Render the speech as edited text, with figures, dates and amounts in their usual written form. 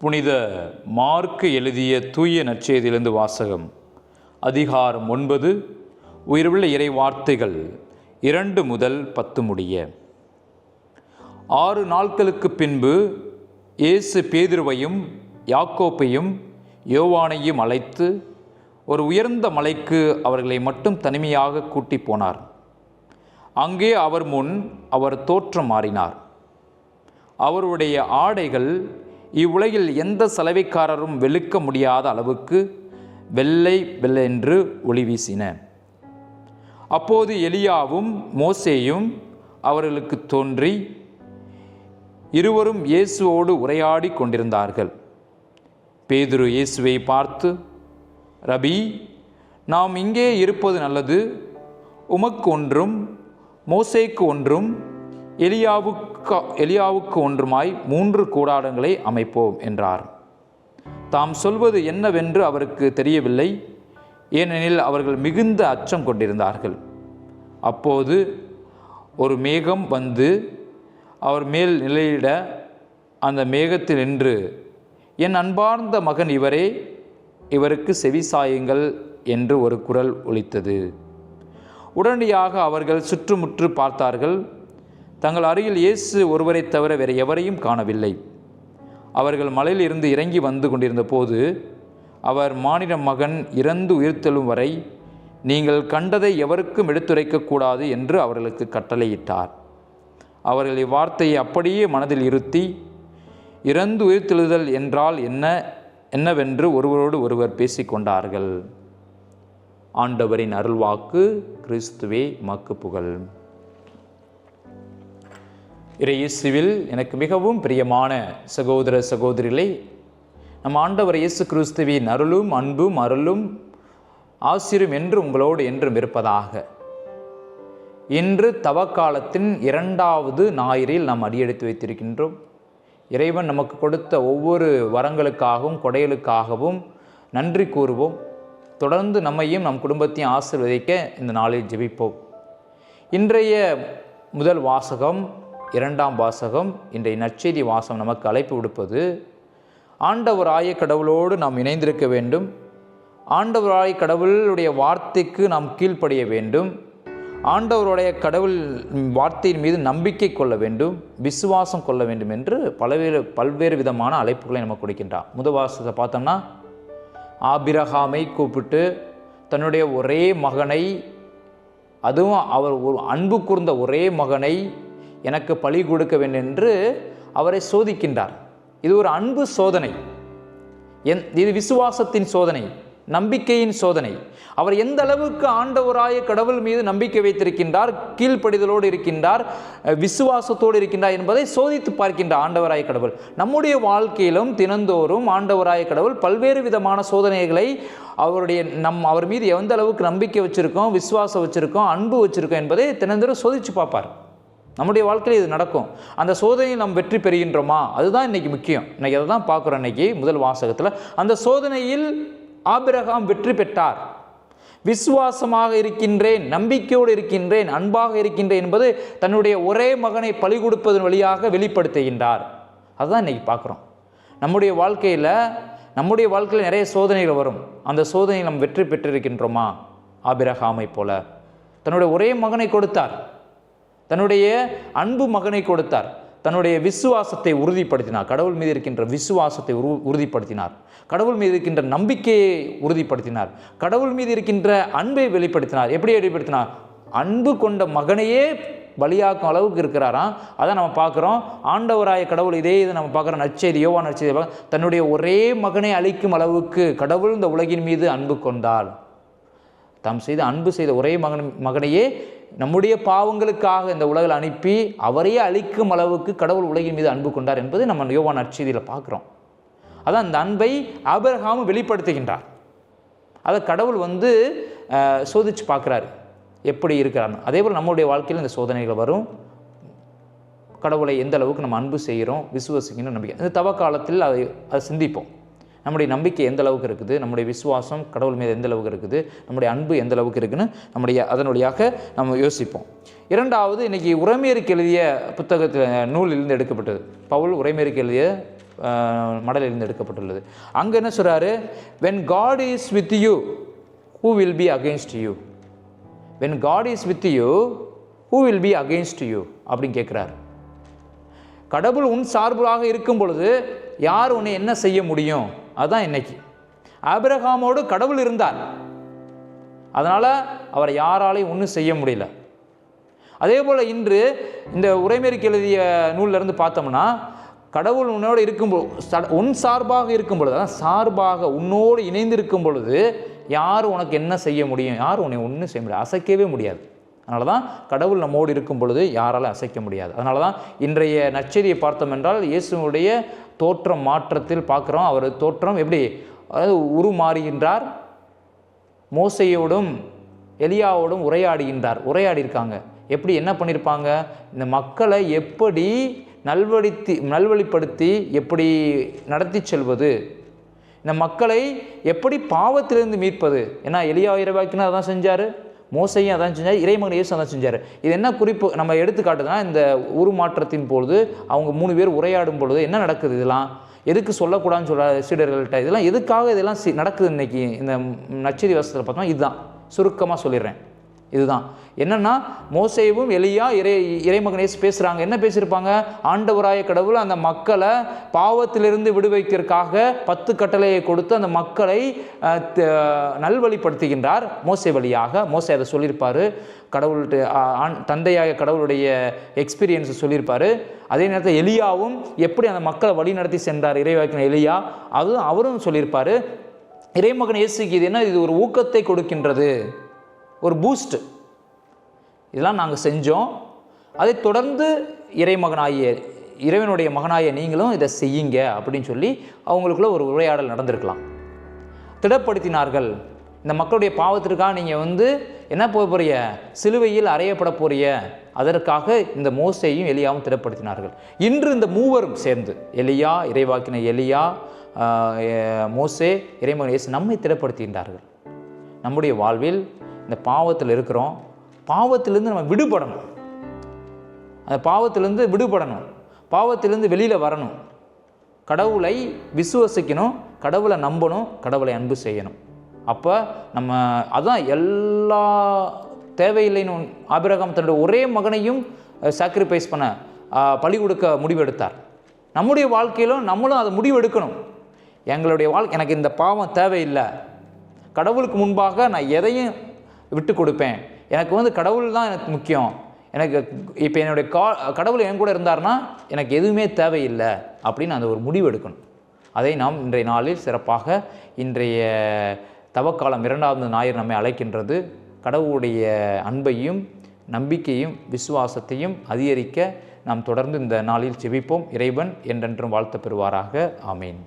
புனித மார்க்கு எழுதிய தூய நற்செய்தியிலிருந்து வாசகம். அதிகாரம் 9. உயிருள்ள இறை வார்த்தைகள் 2 முதல் 10 முடிய. 6 நாட்களுக்கு பின்பு இயேசு பேதுருவையும் யாக்கோப்பையும் யோவானையும் அழைத்து ஒரு உயர்ந்த மலைக்கு அவர்களை மட்டும் தனிமையாக கூட்டி போனார். அங்கே அவர் முன் அவர் தோற்றம் மாறினார். அவருடைய ஆடைகள் இவ்வுலகில் எந்த சலவைக்காரரும் வெளுக்க முடியாத அளவுக்கு வெள்ளை வெள்ளென்று ஒளி வீசின. அப்போது எலியாவும் மோசேயும் அவர்களுக்கு தோன்றி இருவரும் இயேசுவோடு உரையாடி கொண்டிருந்தார்கள். பேதுரு இயேசுவை பார்த்து, ரபி, நாம் இங்கே இருப்பது நல்லது. உமக்கு ஒன்றும் மோசேக்கு ஒன்றும் எலியாவுக்கு ஒன்றுமாய் 3 கூடாரங்களை அமைப்போம் என்றார். தாம் சொல்வது என்னவென்று அவருக்கு தெரியவில்லை, ஏனெனில் அவர்கள் மிகுந்த அச்சம் கொண்டிருந்தார்கள். அப்போது ஒரு மேகம் வந்து அவர் மேல் நிலையிட அந்த மேகத்தில் நின்று, என் அன்பார்ந்த மகன் இவரே, இவருக்கு செவிசாயுங்கள் என்று ஒரு குரல் ஒலித்தது. உடனடியாக அவர்கள் சுற்றுமுற்று பார்த்தார்கள். தங்கள் அருகில் இயேசு ஒருவரை தவிர வேறு எவரையும் காணவில்லை. அவர்கள் மலையில் இருந்து இறங்கி வந்து கொண்டிருந்த போது அவர், மானிட மகன் இறந்து உயிர்த்தெழும் வரை நீங்கள் கண்டதை எவருக்கும் எடுத்துரைக்கக்கூடாது என்று அவர்களுக்கு கட்டளையிட்டார். அவர்கள் இவ்வார்த்தையை அப்படியே மனதில் இருத்தி, இறந்து உயிர்த்தெழுதல் என்றால் என்னவென்று ஒருவரோடு ஒருவர் பேசிக்கொண்டார்கள். ஆண்டவரின் அருள்வாக்கு. கிறிஸ்துவே உமக்கு புகழ். இயேசுவில் எனக்கு மிகவும் பிரியமான சகோதர சகோதரிகளே, நம் ஆண்டவர் இயேசு கிறிஸ்துவின் அருளும் அன்பும் அருளும் ஆசிரும் என்று உங்களோடு என்றும் இருப்பதாக. இன்று தவக்காலத்தின் 2வது ஞாயிறில் நாம் அடியெடுத்து வைத்திருக்கின்றோம். இறைவன் நமக்கு கொடுத்த ஒவ்வொரு வரங்களுக்காகவும் கொடைகளுக்காகவும் நன்றி கூறுவோம். தொடர்ந்து நம்மையும் நம் குடும்பத்தையும் ஆசீர்வதிக்க இந்த நாளில் ஜெபிப்போம். இன்றைய முதல் வாசகம், 2ஆம் வாசகம், இன்றைய நற்செய்தி வாசகம் நமக்கு அழைப்பு விடுப்பது, ஆண்டவராய கடவுளோடு நாம் இணைந்திருக்க வேண்டும். ஆண்டவராய கடவுளுடைய வார்த்தைக்கு நாம் கீழ்ப்படிய வேண்டும். ஆண்டவருடைய கடவுள் வார்த்தையின் மீது நம்பிக்கை கொள்ள வேண்டும், விசுவாசம் கொள்ள வேண்டும் என்று பல்வேறு விதமான அழைப்புகளை நமக்கு கொடுக்கின்றார். முதல் வாசகத்தை பார்த்தோம்னா, ஆபிரகாமை கூப்பிட்டு தன்னுடைய ஒரே மகனை, அதுவும் அவர் ஒரு அன்பு கூர்ந்த ஒரே மகனை எனக்கு பலி கொடுக்க வேண்டும் என்று அவரை சோதிக்கின்றார். இது ஒரு அன்பு சோதனை, இது விசுவாசத்தின் சோதனை, நம்பிக்கையின் சோதனை. அவர் எந்த அளவுக்கு ஆண்டவராய கடவுள் மீது நம்பிக்கை வைத்திருக்கின்றார், கீழ்ப்படிதலோடு இருக்கின்றார், விசுவாசத்தோடு இருக்கின்றார் என்பதை சோதித்து பார்க்கின்றார் ஆண்டவராய கடவுள். நம்முடைய வாழ்க்கையிலும் தினந்தோறும் ஆண்டவராய கடவுள் பல்வேறு விதமான சோதனைகளை அவர் மீது எந்த அளவுக்கு நம்பிக்கை வச்சுருக்கோம், விசுவாசம் வச்சுருக்கோம், அன்பு வச்சுருக்கோம் என்பதை தினந்தோறும் சோதித்து பார்ப்பார். நம்முடைய வாழ்க்கையில் இது நடக்கும். அந்த சோதனையில் நாம் வெற்றி பெறுகின்றோமா, அதுதான் இன்றைக்கி முக்கியம். இன்றைக்கி அதை தான் பார்க்குறோம். இன்றைக்கி முதல் வாசகத்தில் அந்த சோதனையில் ஆபிரகாம் வெற்றி பெற்றார். விசுவாசமாக இருக்கின்றேன், நம்பிக்கையோடு இருக்கின்றேன், அன்பாக இருக்கின்றேன் என்பது தன்னுடைய ஒரே மகனை பலி கொடுப்பதன் வழியாக வெளிப்படுத்துகின்றார். அதுதான் இன்றைக்கி பார்க்குறோம். நம்முடைய வாழ்க்கையில் நிறைய சோதனைகள் வரும். அந்த சோதனையில் நாம் வெற்றி பெற்றிருக்கின்றோமா? ஆபிரகாமை போல தன்னுடைய ஒரே மகனை கொடுத்தார், தன்னுடைய அன்பு மகனை கொடுத்தார், தன்னுடைய விசுவாசத்தை உறுதிப்படுத்தினார், கடவுள் மீது இருக்கின்ற விசுவாசத்தை உறுதிப்படுத்தினார், கடவுள் மீது இருக்கின்ற நம்பிக்கையை உறுதிப்படுத்தினார், கடவுள் மீது இருக்கின்ற அன்பை வெளிப்படுத்தினார். எப்படி வெளிப்படுத்தினார்? அன்பு கொண்ட மகனையே பலியாக்கும் அளவுக்கு இருக்கிறாராம். அதான் நம்ம பார்க்குறோம். ஆண்டவராய கடவுள் இதை நம்ம பார்க்குறோம். நற்செய்தி, யோவான் நற்செய்தி, தன்னுடைய ஒரே மகனை அளிக்கும் அளவுக்கு கடவுள் இந்த உலகின் மீது அன்பு கொண்டார். தாம் அன்பு செய்த ஒரே மகனையே நம்முடைய பாவங்களுக்காக இந்த உலகில் அனுப்பி அவரையே அழிக்கும் அளவுக்கு கடவுள் உலகின் மீது அன்பு கொண்டார் என்பது நம்ம யோவான் நற்செய்தியில் பார்க்குறோம். அதான் அந்த அன்பை ஆபிரகாமும் வெளிப்படுத்துகின்றார். அதை கடவுள் சோதித்து பார்க்குறாரு, எப்படி இருக்கிறான்னு. அதே போல் நம்முடைய வாழ்க்கையில் இந்த சோதனைகள் வரும். கடவுளை எந்த அளவுக்கு நம்ம அன்பு செய்கிறோம், விசுவாசிக்கணும் நம்பிக்கை. இந்த தவக்காலத்தில் அதை சிந்திப்போம். நம்முடைய நம்பிக்கை எந்த அளவுக்கு இருக்குது, நம்முடைய விசுவாசம் கடவுள் மீது எந்த அளவுக்கு இருக்குது, நம்முடைய அன்பு எந்த அளவுக்கு இருக்குன்னு அதன் வழியாக நம்ம யோசிப்போம். இரண்டாவது, இன்றைக்கி உரைமையருக்கு எழுதிய புத்தகத்தில் நூலிலிருந்து எடுக்கப்பட்டது. பவுல் உரைமையருக்கு எழுதிய மடலிலிருந்து எடுக்கப்பட்டுள்ளது. அங்கே என்ன சொல்கிறாரு? when God is with you who will be against you? when God is with you who will be against you அப்படின்னு கேட்குறாரு. கடவுள் உன் சார்பாக இருக்கும் பொழுது யார் உன்னை என்ன செய்ய முடியும்? அதுதான் இன்னைக்கு. ஆபிரகாமோடு கடவுள் இருந்தார், அதனால் அவரை யாராலையும் ஒன்றும் செய்ய முடியல. அதே போல் இன்று இந்த உரைமேற்கு எழுதிய நூலிலிருந்து பார்த்தோம்னா, கடவுள் உன்னோடு இருக்கும்போது, உன் சார்பாக இருக்கும் பொழுது, அதான் சார்பாக உன்னோடு இணைந்து இருக்கும் பொழுது யார் உனக்கு என்ன செய்ய முடியும்? யார் உன்னை ஒன்றும் செய்ய முடியாது, அசைக்கவே முடியாது. அதனால தான் கடவுள் நம்மோடு இருக்கும் பொழுது யாராலும் அசைக்க முடியாது. அதனால தான் இன்றைய நற்செய்தியை பார்த்தோம் என்றால் இயேசுனுடைய தோற்றம் மாற்றத்தில் பார்க்குறோம். அவர் தோற்றம் எப்படி, அதாவது உருமாறுகின்றார், மோசையோடும் எலியாவோடும் உரையாடியிருக்காங்க. எப்படி, என்ன பண்ணியிருப்பாங்க? இந்த மக்களை எப்படி நல்வழிப்படுத்தி எப்படி நடத்தி செல்வது, இந்த மக்களை எப்படி பாவத்திலிருந்து மீட்பது. ஏன்னா எலியா இறைவாக்கினா அதான் செஞ்சார், மோசையும் அதான் செஞ்சார், இறைமகன் இயேசு அதான் செஞ்சார். இது என்ன குறிப்பு நம்ம எடுத்துக்காட்டுதுன்னா, இந்த உருமாற்றத்தின் பொழுது அவங்க 3 பேர் உரையாடும் பொழுது என்ன நடக்குது, இதெல்லாம் எதுக்கு சொல்லக்கூடாதுன்னு சொல்ல சீடர்கள்ட்ட, இதெல்லாம் எதுக்காக இதெல்லாம் நடக்குது இன்னைக்கு இந்த நற்செய்தி வசனத்தில் பார்த்தோம்னா இதுதான். சுருக்கமாக சொல்லிடுறேன். இதுதான் என்னன்னா, மோசேவும் எலியா இறைமகன் இயேசு பேசுகிறாங்க. என்ன பேசியிருப்பாங்க? ஆண்டவராய கடவுள் அந்த மக்களை பாவத்திலிருந்து விடுவிக்கிறதுக்காக 10 கட்டளையை கொடுத்து அந்த மக்களை நல்வழிப்படுத்துகின்றார் மோசே வழியாக. மோசே அதை சொல்லியிருப்பார், கடவுள்கிட்ட தந்தையாக கடவுளுடைய எக்ஸ்பீரியன்ஸை சொல்லியிருப்பார். அதே நேரத்தில் எலியாவும் எப்படி அந்த மக்களை வழி நடத்தி சென்றார், இறைவாக்கின எலியா, அதுவும் அவரும் சொல்லியிருப்பார். இறைமகன் இயேசுக்கு இது என்ன, இது ஒரு ஊக்கத்தை கொடுக்கின்றது, ஒரு பூஸ்ட். இதெல்லாம் நாங்கள் செஞ்சோம், அதை தொடர்ந்து இறைவனுடைய மகனாகிய நீங்களும் இதை செய்யுங்க அப்படின்னு சொல்லி அவங்களுக்குள்ள ஒரு உரையாடல் நடந்திருக்கலாம். திடப்படுத்தினார்கள். இந்த மக்களுடைய பாவத்திற்காக நீங்கள் என்ன போறிய, சிலுவையில் அறையப்பட போறிய, அதற்காக இந்த மோசேயும் எலியாவும் திடப்படுத்தினார்கள். இன்று இந்த மூவரும் சேர்ந்து, எலியா, இறைவாக்கின எலியா, மோசே, இறைமகன் இயேசு நம்மை திடப்படுத்துகின்றார்கள். நம்முடைய வாழ்வில் இந்த பாவத்தில் இருக்கிறோம், பாவத்திலிருந்து நம்ம விடுபடணும், அந்த பாவத்திலிருந்து விடுபடணும், பாவத்திலிருந்து வெளியில் வரணும், கடவுளை விசுவசிக்கணும், கடவுளை நம்பணும், கடவுளை அன்பு செய்யணும். அப்போ நம்ம அதான் எல்லா தேவையில்லைன்னு ஆபிரகாம் தன்னுடைய ஒரே மகனையும் சாக்ரிஃபைஸ் பண்ண பலி கொடுக்க முடிவெடுத்தார். நம்முடைய வாழ்க்கையிலும் நம்மளும் அதை முடிவெடுக்கணும். எங்களுடைய எனக்கு இந்த பாவம் தேவையில்லை, கடவுளுக்கு முன்பாக நான் எதையும் விட்டு கொடுப்பேன், எனக்கு கடவுள் தான் எனக்கு முக்கியம், எனக்கு இப்போ என்னுடைய கடவுள் என் கூட இருந்தார்னா எனக்கு எதுவுமே தேவையில்லை அப்படின்னு அந்த ஒரு முடிவு எடுக்கணும். அதை நாம் இன்றைய நாளில் சிறப்பாக இன்றைய தவக்காலம் 2வது ஞாயிறு நம்மை அழைக்கின்றது. கடவுளுடைய அன்பையும் நம்பிக்கையும் விசுவாசத்தையும் அதிகரிக்க நாம் தொடர்ந்து இந்த நாளில் ஜெபிப்போம். இறைவன் என்றென்றும் வாழ்த்து பெறுவாராக. ஆமீன்.